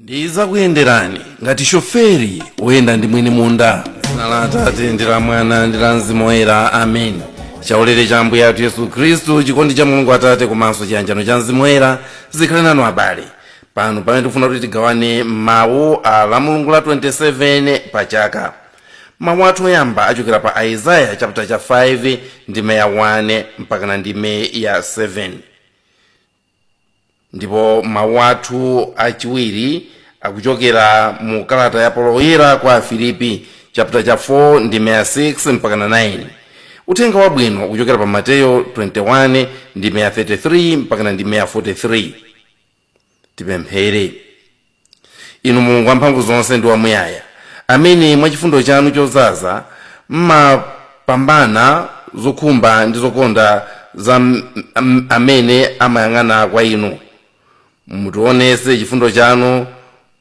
Ndizakuyenderani Ngati Shoveli Woyenda ndi Mwinimunda. Dzina la Atate ndi la Mwana ndi la Mzimu Woyera. Amen. Chaulere cha Ambuye athu Yesu Khristu, chikondi cha Mulungu Atate komanso chiyanjano cha Mzimu Woyera zikhale nanu abale. Pano pamene tikufuna kuti tigawane mawu a la Mulungu la 27 pa chaka. Mawu athu oyamba achokera pa Isaiah chapter cha 5 ndime ya 1 mpaka ndime ya 7. Ndipo mawu athu achiwiri akuchokera mu kalata ya Paulo woyera kwa Filipi chapter cha 4 ndime ya 6 mpaka 9. Uthenga wabwino kuchokera pa Mateyo 21 ndime ya 33 mpaka ndime ya 43. Tipemphere. Inu Mulungu wamphamvu zonse ndi wamuyaya, amene mwa chifundo chanu chozaza mmapambana zokhumba ndi zokonda za amene amayang'ana kwa inu. Mutionese chifundo chanu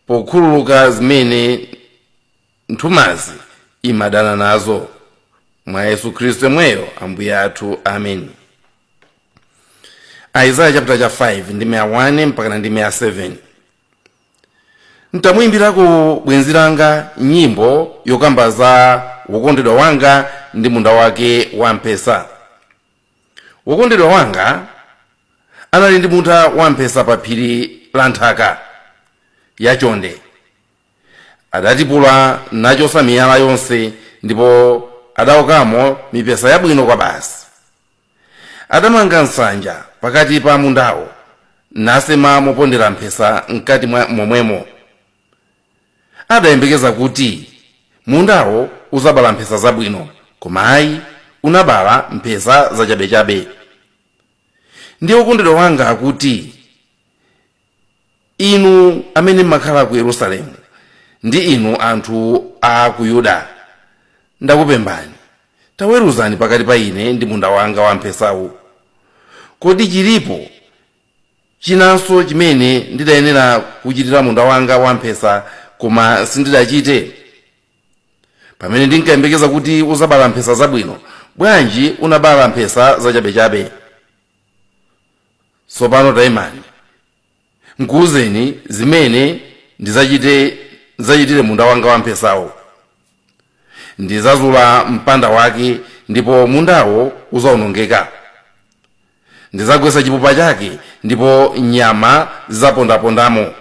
pokhululuka zimene nthumazi imadana nazo. Mwa Yesu Khristu mweyo Ambuye athu. Amen. Isaiah chapter cha 5 ndime ya 1 mpaka ndime ya 7. Ntamuyimbirako bwenzi langa nyimbo yokamba za wokondedwa wanga ndi munda wake wamphesa. Wokondedwa wanga anali ndi munda wamphesa pa phiri la Nthalika yachonde. Adatipula nachosa miyala yonse ndipo adawokamo mipesa yabwino kwa basi. Adamanga nsanja pakati pa mundawo nasema mopondera mphesa mkati momwemo. Adayembekeza kuti mundawo uzabala mphesa zabwino, koma ayi unabala mphesa zachabechabe. Ndi wokondedwa wanga akuti, inu amene mmakhala ku Yerusalemu ndi inu anthu a ku Yuda, ndakupemphani taweruzani pakati pa ine ndi munda wanga wamphesawu. Kodi chilipo chinanso chimene ndidayenera kuchitira munda wanga wamphesa koma sindidachite? Pamene ndinkayembekeza kuti uzabala mphesa zabwino, bwanji unabala mphesa zachabechabe? Tsopano tayimani nkuwuzeni zimene ndizachitire munda wanga wamphesawo. Ndizazula mpanda wake ndipo mundawo uzawonongeka. Ndizagwetsa chipupa chake ndipo nyama zizapondapondamo.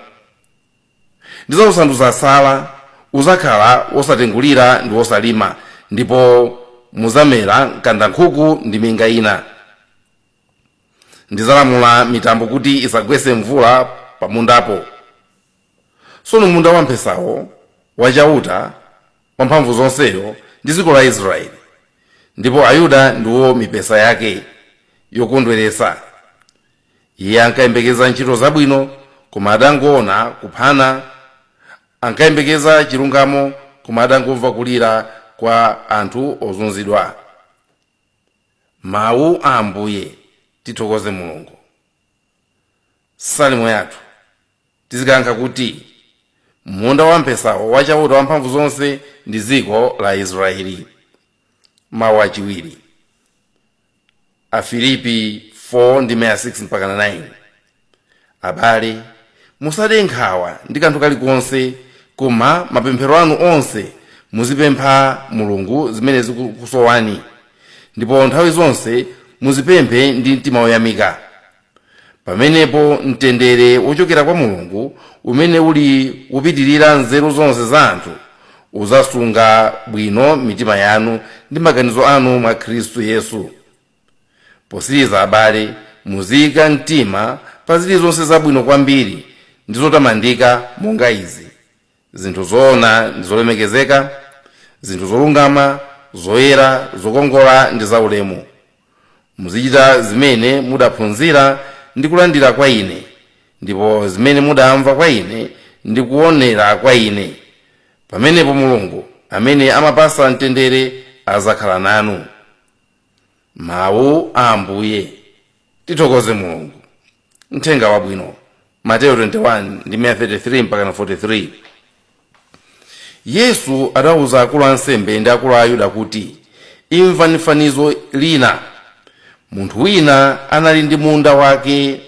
Ndizawusandutsa sala, uzakhala wosatengulira ndi wosalima, ndipo muzamera mkandankhuku ndi minga ina. Ndizalamula mitambo kuti isagwetse mvula pa mundapo. Tsono munda wamphesawo wachauta wamphamvu zonseyo ndi dziko la Israeli, ndipo Ayuda ndiwo mipesa yake yokondweresa. Iye ankayembekeza ntchito zabwino koma adangoona kuphana, ankayembekeza chilungamo koma adangomva kulira kwa anthu ozunzidwa. Mawu a Ambuye. Tithokoze Mulungu. Salimo yathu tizikankha kuti munda wamphesawo wachauta wamphamvu zonse ndi dziko la Israeli. Mawu achiwiri a Filipi 4 ndime ya 6 mpaka 9. Abale, musade nkhawa ndi kanthu kalikonse, koma mapemphero anu onse muzipempha Mulungu zimene zikusowani, ndipo nthawi zonse muzipemphe ndi mtima woyamika. Pamenepo mtendere wochokera kwa Mulungu, umene uli upitirira nzeru zonse za anthu, uzasunga bwino mitima yanu ndi maganizo anu mwa Khristu Yesu. Posiriza abale, muziyika mtima pa zilizonse zabwino kwambiri ndi zotamandika monga izi: zinthu zoona ndi zolemekezeka, zinthu zolungama, zoyera, zokongola ndi zaulemu. Muzichita zimene mudaphunzira ndi kulandira kwa ine, ndipo zimene mudamva kwa ine ndi kuonera kwa ine. Pamenepo Mulungu amene amapasa mtendere azakhala nanu. Mawu a Ambuye. Tithokoze Mulungu. Uthenga wabwino Mateyo 21 ndime ya 33 mpaka 43. Yesu adawuza akulu ansembe ndi akulu a Ayuda kuti, imvani fanizo lina. Munthu wina anali ndi munda wake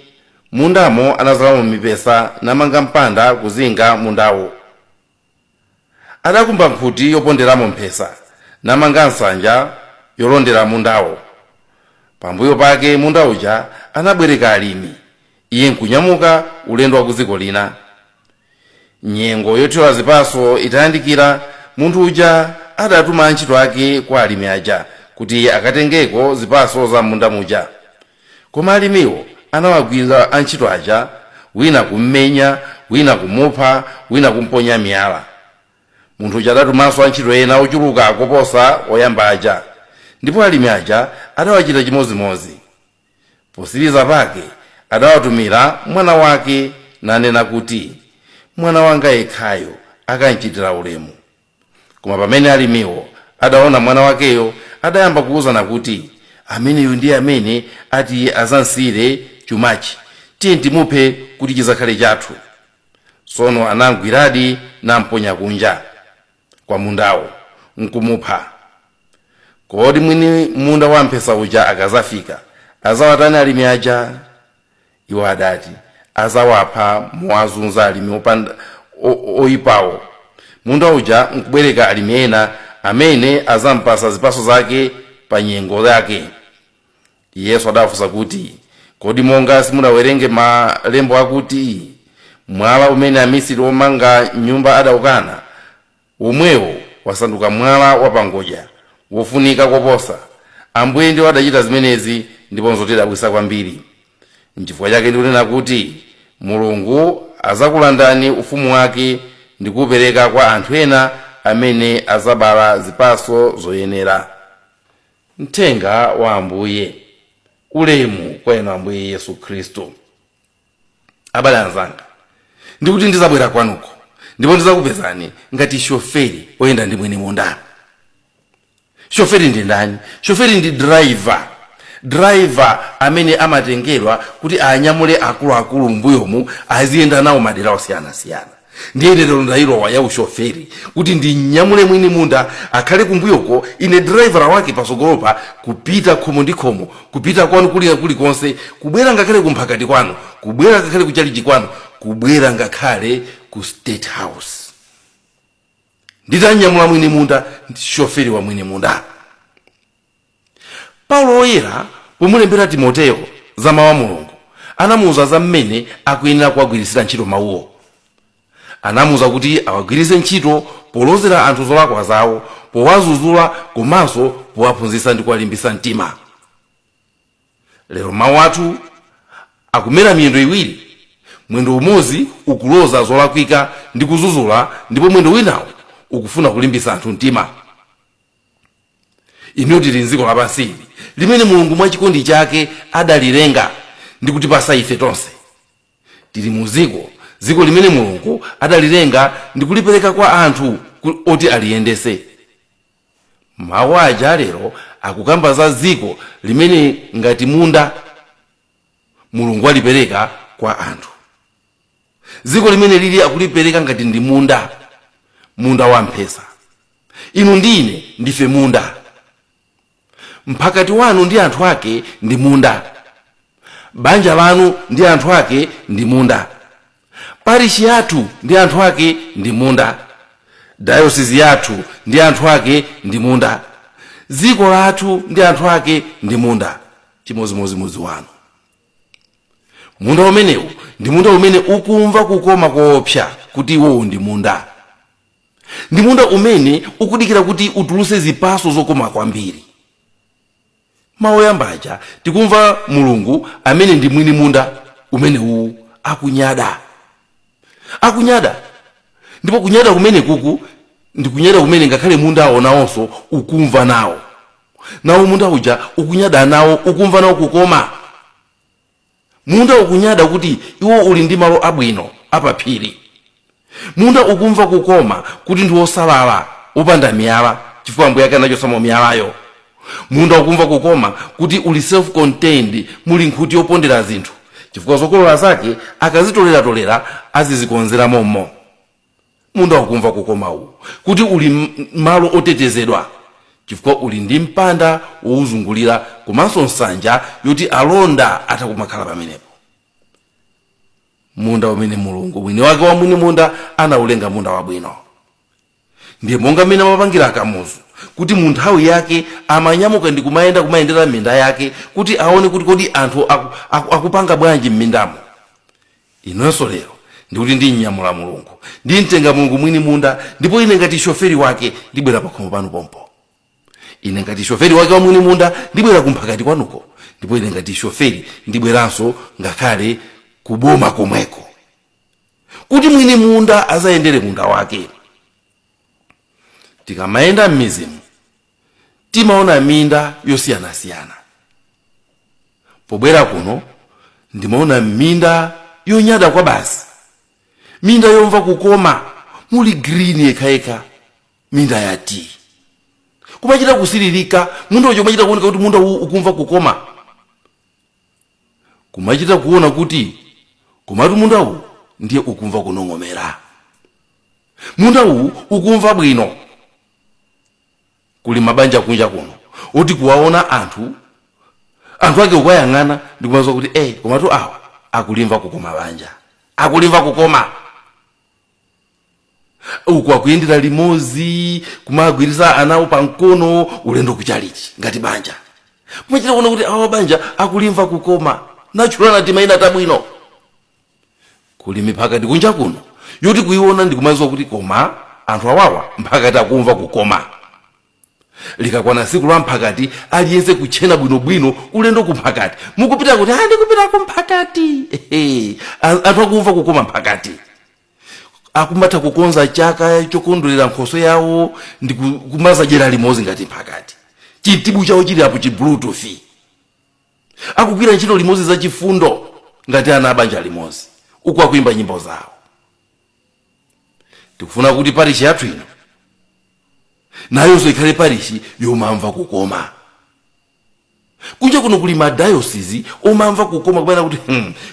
mundamo anazalamo mipesa namanga mpanda kuzinga mundawo. Adakumba nkhuti yoponderamo mphesa namanga nsanja yolondera mundawo. Pambuyo pake munda uja anabwereka alimi, iye nkunyamuka ulendo wa kuziko lina. Nyengo yothyola zipaso itayandikira, munthu uja adatuma antchito ake kwa alimi aja kuti akatengeko zipaso za munda muja. Koma alimiwo anawagwira antchito aja, wina kummenya, wina kumupha, wina kumponya miyala. Munthu uja adatumanso antchito ena ochuluka koposa oyamba aja, ndipo alimi aja adawachita chimozimozi. Posiriza pake adawatumira mwana wake nanena kuti, mwana wanga yekhayo akanchitira ulemu. Koma pamene alimiwo adaona mwana wakeyo, adayamba kuwuzana kuti, ameneyu ndiye amene ati azansire chumachi, tiye timuphe kuti chizakhale chathu. Tsono anamgwiradi namponya kunja kwa mundawo nkumupha. Kodi mwini munda wamphesa uja akazafika azawatani alimi aja? Iwo adati azawapha muwazunza alimi oyipawo. Munda uja nkubwereka alimi ena amene azampasa zipaso zake pa nyengo yake. Yesu adafunsa kuti, kodi monga simunawerenge malembo akuti, mwala umene amisiri omanga nyumba adawukana, omwewo wasanduka mwala wapangodya wofunika koposa. Ambuye ndiwo adachita zimenezi, ndiponso tidabwisa kwambiri. N'chifukwa chake ndikunena kuti Mulungu azakulandani ufumu wake ndi kupereka kwa anthu ena amene azabala zipaso zoyenera. Mthenga wa Ambuye. Ulemu kwa inu Ambuye Yesu Khristu. Abale anzanga, ndikuti ndizabwera kwanuko ndipo ndizakupezani ngati Shoveli Woyenda ndi Mwinimunda. Shoveli ndi ndani? Shoveli ndi driver amene amatengerwa kuti anyamule akuluakulu mbuyomu aziyenda nawo madera osiyanasiyana. Ndiye lero ndailowa ya ushoferi kuti ndinyamule Mwinimunda akhale kumbuyoko, ine driver wake pasogolopa, kupita khomo ndi khomo, kupita kwanu kulikonse, kubwera ngakhale kumphakati kwanu, kubwera ngakhale kuchalichi kwanu, kubwera ngakhale ku State House. Nditanyamula Mwinimunda, Shoveli wa Mwinimunda. Paulo Oyera pomulembera Timoteyo za mawu a Mulungu anamuwuza za mmene akuyenera kuwagwirisira ntchito mawuwo. Anamuwuza kuti awagwirise ntchito polozera anthu zolakwa zawo, powazuzula komanso powaphunzitsa ndi kuwalimbitsa mtima. Lero mawu athu akumera miyendo iwiri. Mwendo umodzi ukuloza zolakwika ndi kuzuzula, ndipo mwendo winawo ukufuna kulimbitsa anthu mtima. Inu tili m'dziko lapansi limene Mulungu mwa chikondi chake adalilenga ndi kutipasa ife tonse. Tili mu dziko limene Mulungu adalilenga ndi kulipereka kwa anthu oti aliyendese. Mawu aja lero akukamba za dziko limene ngati munda Mulungu alipereka kwa anthu. Dziko limene lili akulipereka ngati ndi munda wamphesa. Inu ndine ndife munda. Mphakati wanu ndi anthu ake ndi munda. Banja lanu ndi anthu ake ndi munda. Parishi yathu ndi anthu ake ndi munda. Diocese yathu ndi anthu ake ndi munda. Dziko lathu ndi anthu ake ndi munda. Chimozimozi wanu. Munda umenewu ndi munda umene ukumva kukoma koopsa kuti iwowo ndi munda. Ndi munda umene ukudikira kuti utuluse zipaso zokoma kwambiri. Mawu oyambaja tikumva Mulungu amene ndi mwini munda umenewu akunyada. Ndipo kunyada kumene kuku ndi kunyada kumene ngakhale munda awonawonso ukumva nawo. Nawo munda uja ukunyada nawo, ukumva nawo kukoma. Munda ukunyada kuti iwo uli ndi malo abwino apaphiri. Munda ukumva kukoma kuti ndi wosalala upanda miyala, chifukwa Ambuye ake anachosamo miyalayo. Munda ukumva kukoma kuti uli self-contained, muli nkhuti yopondera zinthu, chifukwa zokolola zake akazitolera azizikonzera mommo. Munda ukumva kukoma uwu kuti uli malo otetezedwa, chifukwa uli ndi mpanda wowuzungulira komanso nsanja yoti alonda atakumakhala pamenepo. munda umene mulungu mwini wake wa mwinimunda anaulenga munda wabwino. Ndiye monga mmene amapangira akamuzu kuti mu nthawi yake amanyamuka ndi kumayendera minda yake kuti aone kuti kodi anthu akupanga bwanji m'mindamo. Inonso lero ndikuti ndinyamula mulungu, ndimtenga mulungu mwini munda, ndipo ine ngati shoferi wake ndibwera pakhomo panu pompo. Ine ngati shoferi wake wa mwini munda ndibwera kumphakati kwanuko, ndipo ine ngati shoferi ndibweranso ngakhale kuboma komweko kuti mwini munda azayendere munda wake. Tikamayenda m'mizimu timaona minda yosiyanasiyana. Pobwera kuno ndimaona minda yonyada kwa basi, minda yomva kukoma, muli green yekhaeka, minda ya tea. Kumachita kusiririka, munda ucho kumachita kuoneka kuti munda ukumva kukoma. Kumachita kuona kuti komatu munda uwu ndiye ukumva kunong'omera. Munda uwu ukumva bwino. Kuli mabanja kunja kuno oti kuwaona anthu ake ukayang'ana ndikumaza kuti komatu awa akulimva kukoma banja, akulimva kukoma. Uku akuyendera limozi, kumagwiriza anawo pankono, ulendo kuchalichi ngati banja. Kumachita kuona kuti awa banja akulimva kukoma, nachulana timaina tabwino. Kuli mipakati kunja kuno yoti kuiona ndikumaza kuti koma anthu awawa mphakati akumva kukoma. Likakwana siku la mphakati aliyense kuchena bwinobwino ulendo kumphakati. Mukupita kuti ndikupita kumphakati. Anthu akumva kukoma mphakati. Akumatha kukonza chaka chokondwerera nkhoso yawo ndikumaza jera limozi ngati mphakati. Chitibu chawo chili apo chi bluetooth. Akugwira ntchito limozi za chifundo ngati ana abanja limozi. Uku akuimba nyimbo zawo. Tikufuna kuti parishi yathu ino nayo ikhale parishi yomamva kukoma. Kunja kuno kuli madayosisi omamva kukoma kubana kuti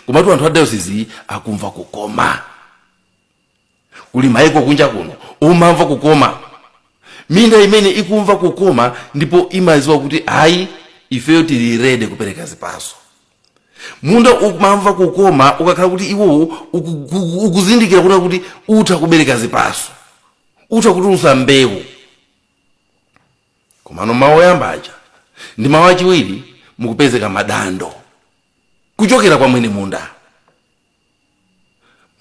komatu anthu a dayosisi akumva kukoma. Kuli maiko kunja kuno omamva kukoma. Minda imene ikumva kukoma ndipo imaziwa kuti ifeyo tili ready kupereka zipaso. Munda ukumamva kukoma ukakhala kuti iwo ukuzindikira kuti utha kubereka zipaso, utha kutulutsa mbewu. Komano mawu oyambaja ndi mawu achiwiri mukupezeka madando kuchokera kwa mwini munda.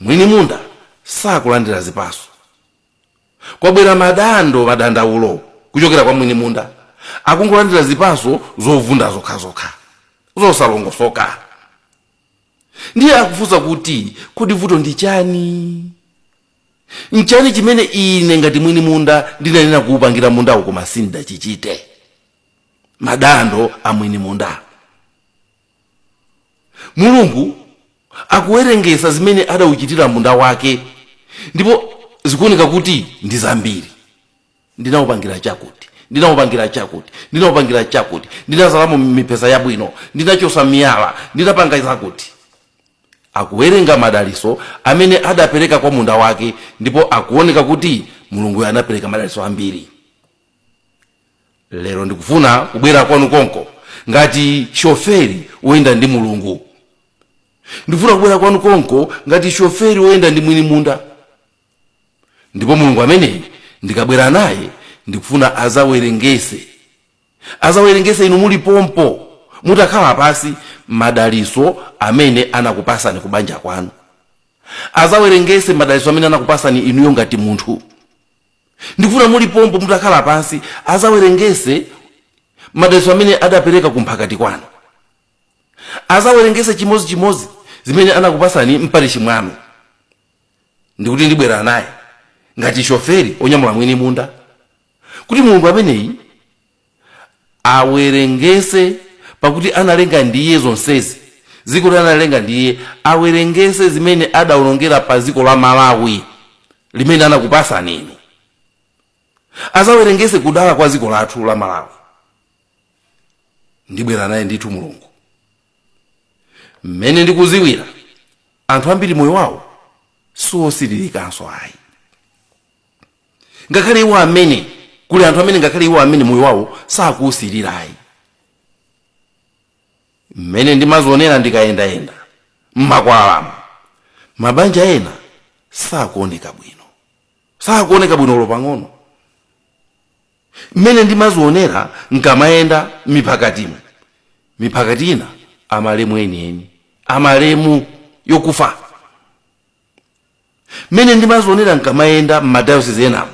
Mwini munda sakulandira zipaso, kwabwera madandaulo kuchokera kwa mwini munda. Akungolandira zipaso zovunda zokhazokha, zosalongosoka. Ndiye akufunsa kuti kodi vuto ndi chani? Nchani chimene ine ngati mwini munda ndinanena kuupangira munda uko masinda chichite? Madando a mwini munda. Mulungu akuwerengesa zimene adauchitira munda wake, ndipo zikuoneka kuti ndi zambiri. Ndinaupangira chakuti, ndinaupangira chakuti, ndinaupangira chakuti, ndinazalamo mipesa yabwino, ndinachosa miyala, ndinapanga zakuti. Akuwerenga madaliso amene adapereka kwa munda wake, ndipo akuoneka kuti Mulungu anapereka madaliso ambiri. Lero ndikufuna kubwera kwanu konko ngati Shoveli Woyenda ndi Mulungu. Ndikufuna kubwera kwanu konko ngati Shoveli Woyenda ndi Mwinimunda. Ndipo Mulungu amene ndikabwera naye ndikufuna azawerengese inu muli pompo mutakhala pasi madaliso amene anakupasani kubanja kwanu. Azawerengese madaliso amene anakupasani inuyo ngati munthu. Ndikufuna muli pompo mutakhala pasi azawerengese madaliso amene adapereka kumphakati kwanu. Azawerengese chimozi zimene anakupasani mparishi mwanu. Ndikuti ndibwera naye ngati Shoveli onyamula mwini munda kuti Mulungu ameneyi awerengese, pakuti analenga ndiye zonsezi. Ziko lina analenga ndiye, awerengese zimene adawonongera pa ziko la Malawi limene anakupasani inu. Azawerengese kudala kwa ziko lathu la Malawi. Ndibwera naye ndithu Mulungu. Mmene ndikuziwira anthu ambiri moyo wawo siwosiririkanso ayi. Ngakhale iwo amene kuli anthu amene ngakhale iwo amene moyo wawo sakuwusirira ayi. Mmene ndimazionera ndikayendayenda mmakwalamo, mabanja ena sakuoneka bwino lopang'ono. Mmene ndimazionera nkamayenda mipakati ina amalemu enieni, amalemu yokufa. Mmene ndimazionera nkamayenda m'madayosisi enamu,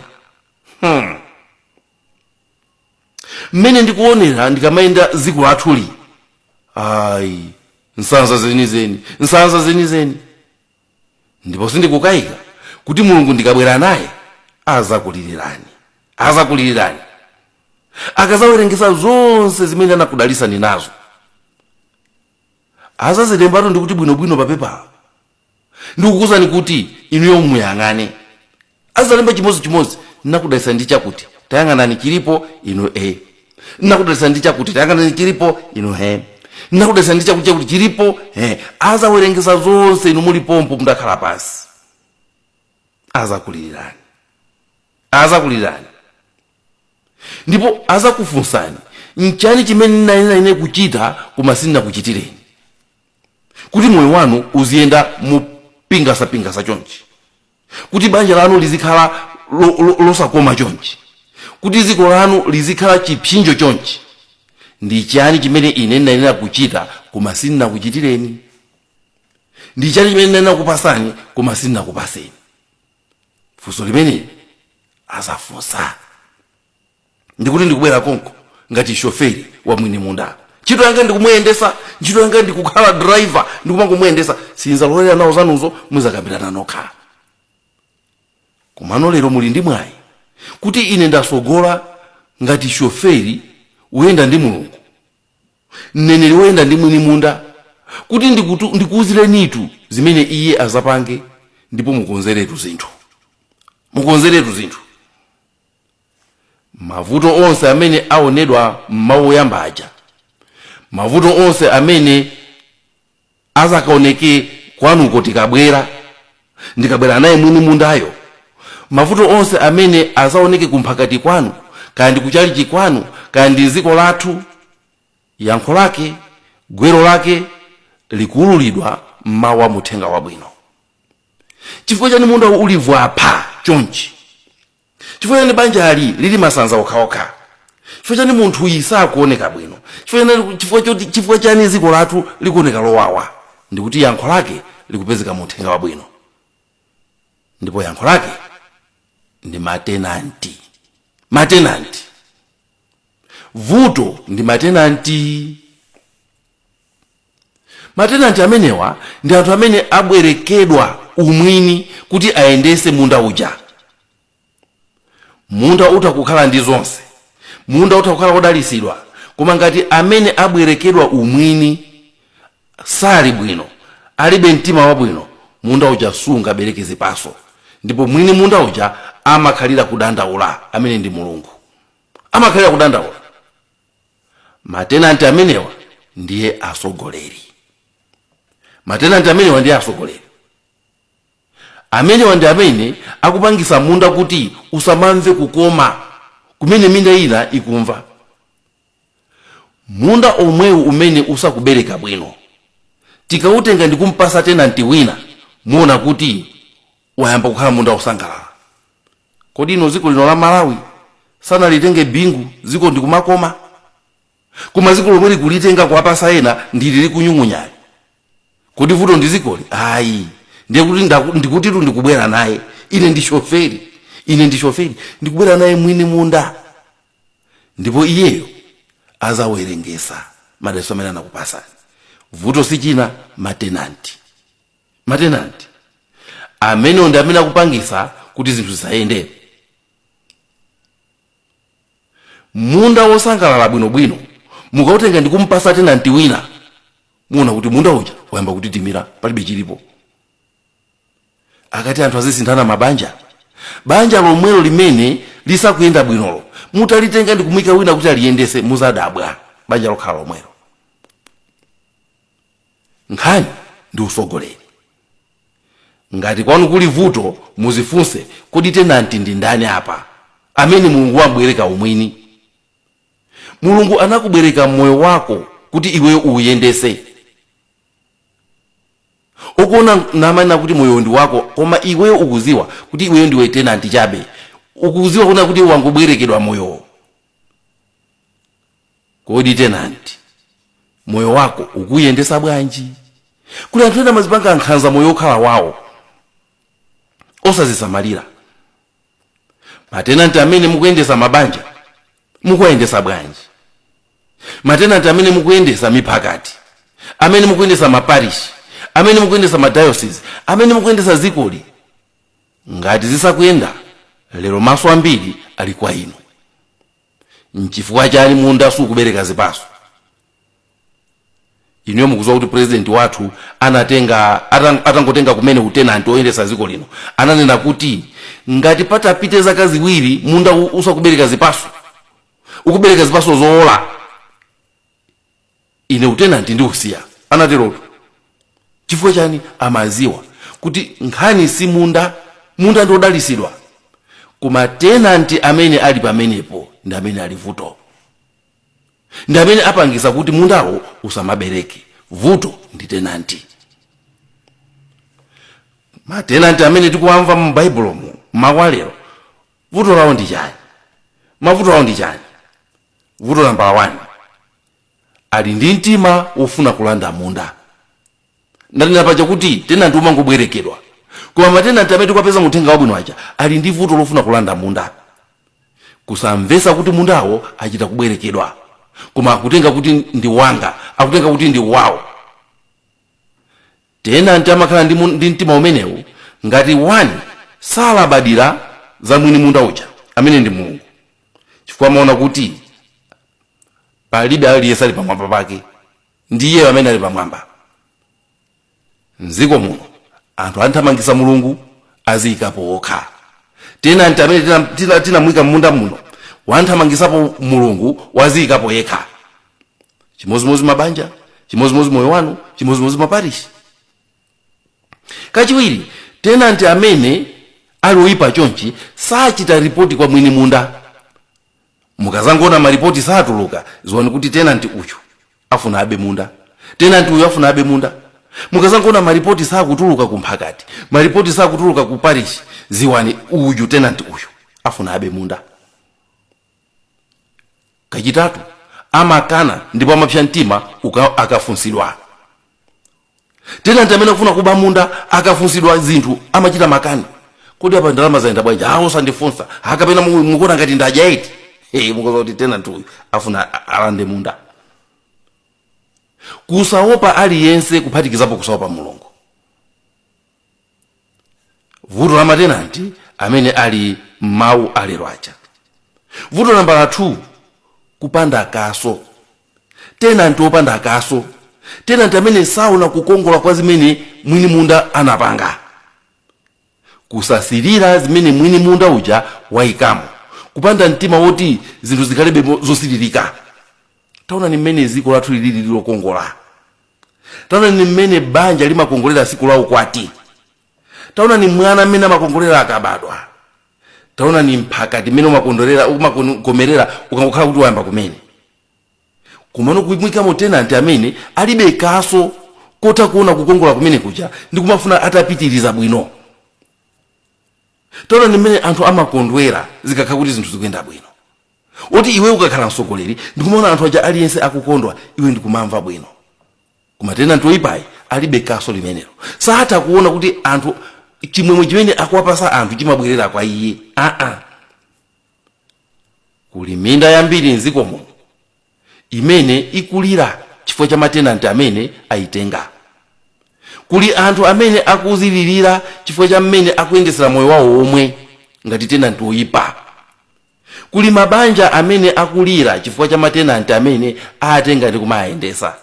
mmene ndikuonera ndikamayenda dziko lathuli, ayi nsanza zenizeni. Ndipo sindikukayika kuti Mulungu ndikabwera naye azakulilirani akazawerengesa zonse zimene anakudalisani nazo, azazilembatu ndikuti bwinobwino papepa, ndikukuwuzani kuti inuyo muyang'ane. Azalemba chimodzi nakudalisa ndi chakuti tayang'anani chilipo inu nakudalisa ndi chakuti tayang'anani chilipo inu nakudalisa ndi chakuti chilipo azawerengesa zonse inu mulipompo mudakhala pansi. Azakulilirani ndipo azakufunsani nchani chimene ine kuchita koma sindinakuchitireni, kuti moyo wanu uziyenda mupingasa chonchi, kuti banja lanu lizikhala losakoma chonchi, kuti dziko lanu lizikhala chipsinjo chonchi. Ndi chani chimene ine ndinanena kuchita koma sindinakuchitireni? Ndi chani chimene ndinanena kupasani koma sindinakupaseni? Funso limene azafunsa. Ndikuti ndikubwera konko ngati Shoveli wa Mwinimunda. Ntchito yanga ndikumuyendesa, ntchito yanga ndikukhala driver, ndikumangomuyendesa. Sinzalolera nawo zanuzo muzakambirana nokha. Komano lero muli ndi mwayi kuti ine ndasogola ngati Shoveli Woyenda ndi Mulungu, mneneri Woyenda ndi Mwinimunda, kuti ndikuwuzirenitu zimene iye azapange, ndipo mukonzeretu zinthu. Mavuto onse amene aonedwa m'mawu oyamba aja, mavuto onse amene azakaoneke kwanuko ndikabwera naye Mwinimundayo, mavuto onse amene azaoneke kumphakati kwanu, kandi kuchalichi kwanu, kandi dziko lathu, yankho lake, gwero lake likuululidwa m'mawu a Uthenga Wabwino. Chifukwa chani munda ulivwapha chonchi? Chifukwa chani banja lili masanza okhaokha? Chifukwa chani munthu sakuoneka bwino? Chifukwa chani dziko lathu likuoneka lowawa? Ndikuti yankho lake likupezeka mu Uthenga Wabwino. Ndipo yankho lake ndi matenanti. Vuto ndi matenanti. Matenanti amenewa ndi anthu amene abwerekedwa umwini kuti ayendese munda uja. Munda utakukhala ndi zonse, munda utakukhala wodalisidwa, koma ngati amene abwerekedwa umwini sali bwino, alibe mtima wabwino, munda uja sungabereke zipatso. Ndipo mwini munda uja amakhalira kudandaula, amene ndi Mulungu, amakhalira kudandaula. Matenanti amenewa ndiye asogoleri. Amenewa ndi amene akupangisa munda kuti usamamve kukoma kumene minda ina ikumva. Munda omwewu umene usakubereka bwino, tikautenga ndi kumpasa tenanti wina, muona kuti wayamba kukhala munda osangalala. Kodi ino dziko lino la Malawi sanalitenge bingu, dziko ndikumakoma? Koma dziko lomwe likulitenga kuwapasa ena ndili likunyung'unyani. Kodi vuto ndi dzikoli? Ayi, ndiye kuti ndikutitu ndikubwera naye. Ine ndi Shoveli, ndikubwera naye Mwinimunda. Ndipo iyeyo azawerengesa madalitso amene anakupasani. Vuto si china, matenanti. Amene ndi amene akupangisa kuti zinthu zisayende. Munda wosangalala bwinobwino, mukautenga ndi kumpasa tenanti wina, muona kuti munda uja wayamba kutitimira, palibe chilipo. Akati anthu azisinthana mabanja, banja lomwelo limene lisakuyenda bwinolo, mutalitenga ndi kumuyika wina kuti aliyendese, muzadabwa banja lokhala lomwelo. Nkhani ndi usogoleri. Ngati kwanu kuli vuto, muzifunse kodi tenanti ndi ndani apa, amene Mulungu wabwereka umwini. Mulungu anakubwereka moyo wako kuti iwe uyendese. ukuona namanena kuti moyo ndi wako koma iweyo ukuziwa kuti iweyo ndiwe tenant chabe, ukuziwa kuna kuti wangobwerekedwa moyo. Kodi tenant moyo wako ukuyendesa bwanji? Kuli anthu ena mazipanga nkhanza moyo okhala wawo osazisamalira. Matenanti amene mukuyendesa mabanja mukuyendesa bwanji? Matenanti amene mukuyendesa miphakati, amene mukuyendesa maparish, amene mukuyendesa madiocese, amene mukuyendesa zikoli, ngati zisakuyenda lero maso ambiri ali kwa inu. Nchifukwa chani munda sukubereka zipaso? Inuyo mukuziwa kuti president wathu atangotenga kumene utenanti oyendesa ziko lino ananena kuti ngati patapite zaka ziwiri munda usakubereka zipaso, ukubereka zipaso zoola, ine utenanti ndi usiya. Anaterotu. Chifukwa chani? Amaziwa kuti nkhani si munda ndi odalisidwa, koma tenanti amene ali pamenepo ndi amene ali vuto, ndi amene apangisa kuti mundawo usamabereke. Vuto ndi tenanti. Matenanti amene tikuwamva mu Bible mu makwalero, vuto lawo ndi chani? Mavuto lawo ndi chani? Vuto namba 1, ali ndi mtima wofuna kulanda munda. Ndanena paja kuti tenanti umangobwerekedwa, koma matenanti amene tikupeza muthenga wabwino aja ali ndi vuto lofuna kulanda munda, kusamvesa kuti mundawo achita kubwerekedwa, koma akutenga kuti ndi wanga, akutenga kuti ndi wawo. Tenanti amakhala ndi mtima umenewu ngati 1 salabadira za mwini munda uja amene ndi Mulungu, chifukwa amaona kuti palibe aliyense ali pamwamba pake, ndiye amene ali pamwamba. Mziko muno anthu anthamangisa Mulungu aziyikapo okha. Tenanti amene tinamwika munda muno wanthamangisapo Mulungu waziyikapo yekha. Chimozimozi mabanja, chimozimozi moyo wanu, chimozimozi maparishi. Kachiwiri, tenanti amene ali oyipa chonchi sachita ripoti kwa mwini munda. Mukazangona maripoti satuluka, ziwani kuti tenanti uyu afuna abe munda, tenanti uyu afuna abe munda. Mukazangona maripoti sakutuluka kumphakati, maripoti sakutuluka ku parish, ziwani uyu tenanti uyu afuna abe munda. Kachitatu, amakana ndipo amapsha mtima akafunsidwa. Tenanti amene akufuna kuba munda akafunsidwa zinthu amachita makani. Kodi apa ndalama zaenda bwanji? Osandifunsa. Akapena mukona ngati ndajaiti. Mukuza kuti tenanti uyu afuna alande munda. Kusaopa aliyense kuphatikizapo kusaopa Mulungu. Vuto la matenanti amene ali mawu alero aja. Vuto namba 2, kupanda kaso. Tenanti opanda kaso, tenanti amene sauna kukongola kwa zimene mwini munda anapanga, kusasirira zimene mwini munda uja waikamo, kupanda mtima woti zinthu zikhalebe zosiririka. Taona ni mmene ziko lathu lili lilokongola. Taona ni mmene banja limakongolera siku la ukwati. Taona ni mwana amene amakongolera akabadwa. Taona ni mphakati mmene umakomerera ukangokhala kuti wayamba kumene. Kumano kuimwika mo tenanti amene alibe kaso kota kuona kukongola kumene kuja ndi kumafuna atapitiriza bwino. Taona ni mmene anthu amakondwera zikakhala kuti zinthu zikuyenda bwino. Oti iwe ukakhala msogoleri ndikumaona anthu aja aliyense akukondwa, iwe ndikumamva bwino. Koma tenanti oyipayi alibe kaso limenelo. Sata kuona kuti anthu chimwemwe chimene akuwapasa anthu chimabwerera kwa iye. Kuli minda yambiri mziko muno imene ikulira chifukwa cha matenanti amene ayitenga. Kuli anthu amene akuziririra chifukwa cha mmene akuyendesera moyo wawo omwe ngati tenanti oyipa. Kuli mabanja amene akulira chifukwa cha matenanti amene atenga ndi kumayendesa.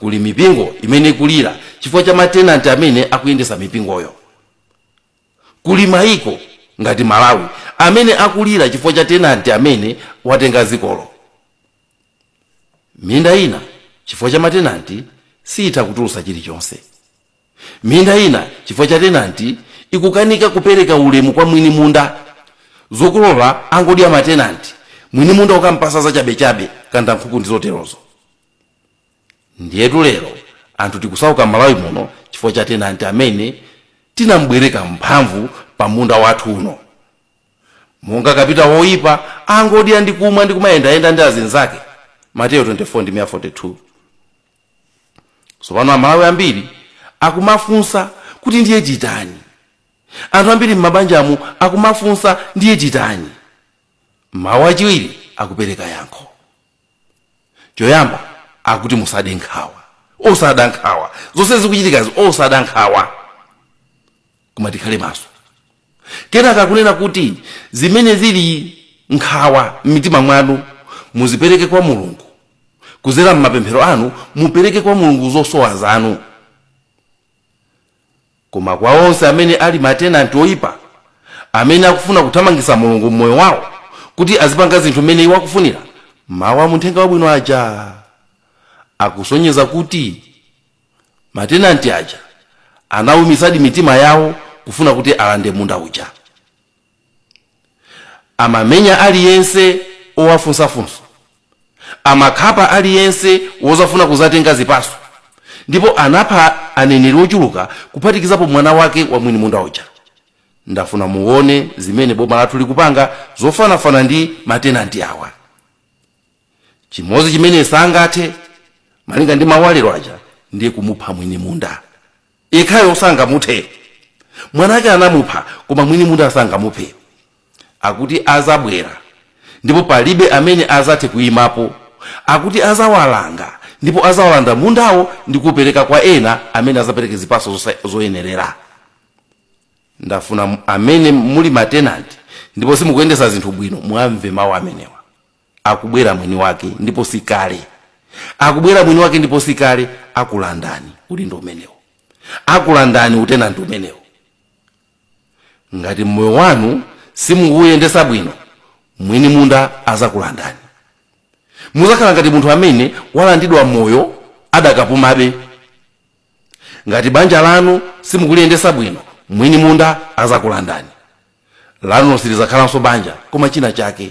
Kuli mipingo imene ikulira chifukwa cha matenanti amene akuyendesa mipingoyo. Kuli maiko ngati Malawi amene akulira chifukwa cha tenanti amene watenga zikolo. Minda ina chifukwa cha matenanti siita kutulusa chilichonse. Minda ina chifukwa cha tenanti ikukanika kupereka ulemu kwa mwini munda. Zokolola angodi matenanti, mwini munda ukampasa za chabe kanda nkhuku ndizoterozo. Ndiyetu lero anthu tikusauka m'Malawi muno chifukwa cha tenanti amene tinambwereka mphamvu pa munda wathu uno. Monga kapita woyipa angodya ndi kumwa ndi kumayendayenda ndi azinzake, Mateyu 24:42. Tsopano Amalawi ambiri akumafunsa kuti ndiye titani. Anthu ambiri m'mabanjamu akumafunsa ndiye titani. Mawu achiwiri akupereka yankho. Choyamba akuti musade nkhawa. Osada nkhawa. Zonse zikuchitikazi osada nkhawa. Koma tikhale maso. Kenaka akunena kuti zimene zili nkhawa m'mitima mwanu muzipereke kwa Mulungu. Kuzera m'mapemphero anu mupereke kwa Mulungu zosowa zanu. Koma kwa onse amene ali matenanti oyipa, amene akufuna kuthamangitsa Mulungu mmoyo wawo kuti azipanga zinthu mmene iwo akufunira, mawu a Uthenga Wabwino aja akusonyeza kuti matenanti aja anawumisadi mitima yawo kufuna kuti alande munda uja. Amamenya aliyense owafunsafunsa, amakhapa aliyense wozafuna kuzatenga zipaso, ndipo anapha aneneri ochuluka kuphatikizapo mwana wake wa mwini munda uja. Ndafuna muone zimene boma lathu likupanga zofanafana ndi matenanti awa. Chimodzi chimene sangathe malinga ndi mawu alero aja ndiye kumupha mwini munda. Yekhayo sangamuthe. Mwanake anamupha koma mwini munda sangamuphe. Akuti azabwera ndipo palibe amene azathe kuyimapo. Akuti azawalanga ndipo azawalanda mundawo ndi kupereka kwa ena amene azapereke zipaso zoyenerera. Ndafuna amene muli matenanti ndipo simukuyendesa zinthu bwino mwamve mawu amenewa. Akubwera mwini wake ndipo sikale. Akubwera mwini wake ndipo sikale akulandani udindo umenewo. Akulandani utenanti umenewo. Ngati mmoyo wanu simukuyendesa bwino, mwini munda azakulandani. Muzakhala ngati munthu amene walandidwa moyo adakapumabe. Ngati banja lanu simukuliyendesa bwino, mwini munda azakulandani. Lanu silizakhalanso banja koma china chake.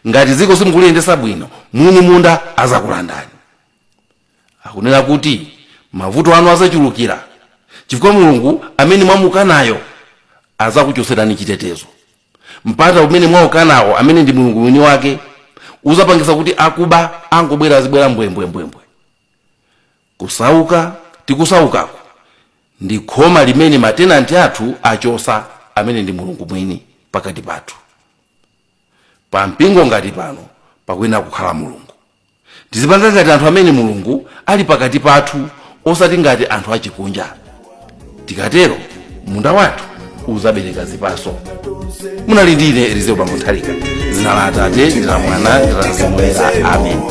Ngati dziko simukuliyendesa bwino, mwini munda azakulandani. Akunena kuti mavuto anu azachulukira chifukwa Mulungu amene mwamukanayo azakuchoserani chitetezo. Mpata umene mwaukanawo amene ndi Mulungu mwini wake uzapangisa kuti akuba angobwera azibwera mbwembwembwembwe. Kusauka tikusaukako ndi khoma limene matenanti athu achosa amene ndi Mulungu mwini pakati pathu. Pa mpingo ngati pano pakwena kukhala Mulungu. Tizipanga ngati anthu amene Mulungu ali pakati pathu osati ngati anthu achikunja. Tikatero munda wathu uzabereka zipaso. Munali ndine Nthalika. Dzina la Atate ndi la Mwana ndi la Mzimu Woyera. Amen.